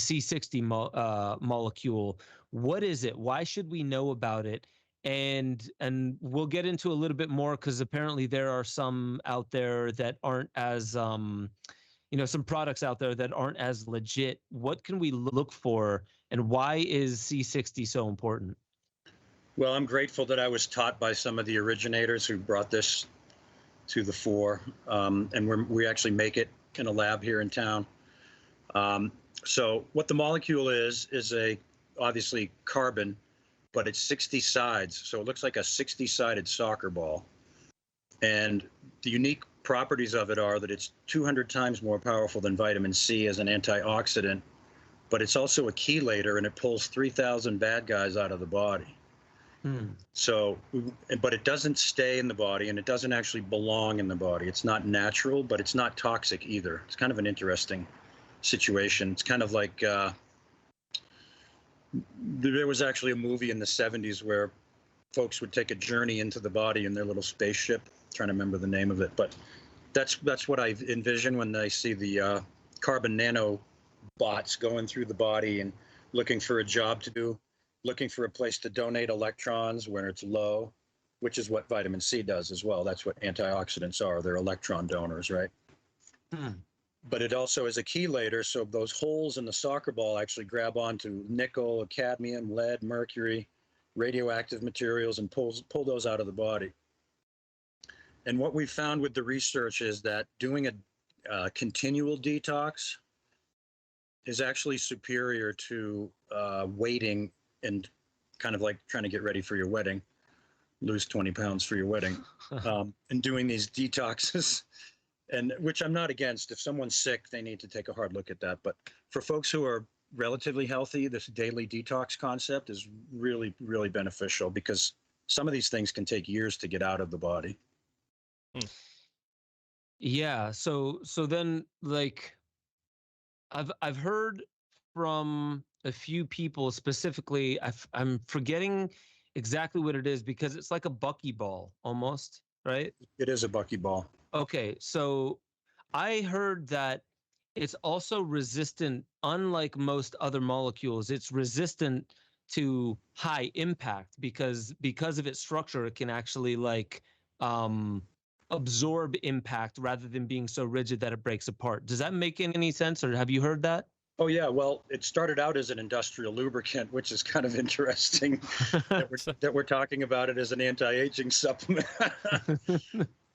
C60 molecule. What is it? Why should we know about it? And we'll get into a little bit more, because apparently there are some out there that aren't as some products out there that aren't as legit. What can we look for, and why is C60 so important? Well, I'm grateful that I was taught by some of the originators who brought this to the fore, and we actually make it in a lab here in town. So what the molecule is obviously carbon, but it's 60 sides, so it looks like a 60-sided soccer ball. And the unique properties of it are that it's 200 times more powerful than vitamin C as an antioxidant, but it's also a chelator, and it pulls 3,000 bad guys out of the body. So, but it doesn't stay in the body, and it doesn't actually belong in the body. It's not natural, but it's not toxic either. It's kind of an interesting situation. It's kind of like there was actually a movie in the 70s where folks would take a journey into the body in their little spaceship. I'm trying to remember the name of it, but that's what I envision when I see the carbon nanobots going through the body and looking for a job to do, looking for a place to donate electrons where it's low, which is what vitamin C does as well. That's what antioxidants are. They're electron donors, right? But it also is a chelator, so those holes in the soccer ball actually grab onto nickel, cadmium, lead, mercury, radioactive materials, and pull those out of the body. And what we found with the research is that doing a continual detox is actually superior to waiting and kind of like trying to get ready for your wedding, lose 20 pounds for your wedding, and doing these detoxes, and which I'm not against. If someone's sick, they need to take a hard look at that. But for folks who are relatively healthy, this daily detox concept is really, really beneficial, because some of these things can take years to get out of the body. Yeah. So then, like, I've heard from a few people specifically. I'm forgetting exactly what it is, because it's like a buckyball almost, right? It is a buckyball. Okay, so I heard that it's also resistant, unlike most other molecules. It's resistant to high impact because of its structure. It can actually absorb impact rather than being so rigid that it breaks apart. Does that make any sense, or have you heard that? Oh, yeah. Well, it started out as an industrial lubricant, which is kind of interesting that we're talking about it as an anti-aging supplement.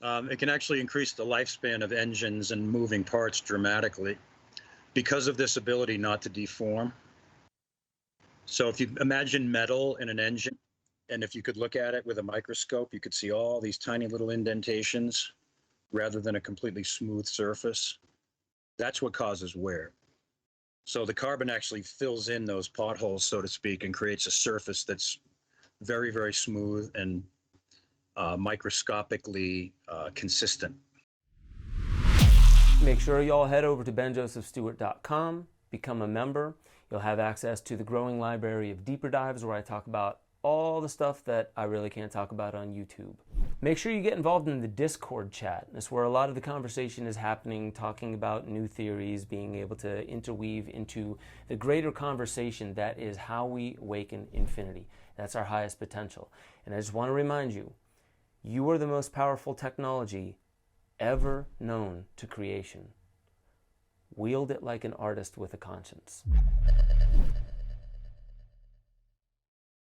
It can actually increase the lifespan of engines and moving parts dramatically because of this ability not to deform. So if you imagine metal in an engine, and if you could look at it with a microscope, you could see all these tiny little indentations rather than a completely smooth surface. That's what causes wear. So the carbon actually fills in those potholes, so to speak, and creates a surface that's very, very smooth and microscopically consistent. Make sure y'all head over to benjosephstewart.com, become a member. You'll have access to the growing library of deeper dives where I talk about all the stuff that I really can't talk about on YouTube. Make sure you get involved in the Discord chat. That's where a lot of the conversation is happening, talking about new theories, being able to interweave into the greater conversation that is how we awaken infinity. That's our highest potential. And I just want to remind you, you are the most powerful technology ever known to creation. Wield it like an artist with a conscience.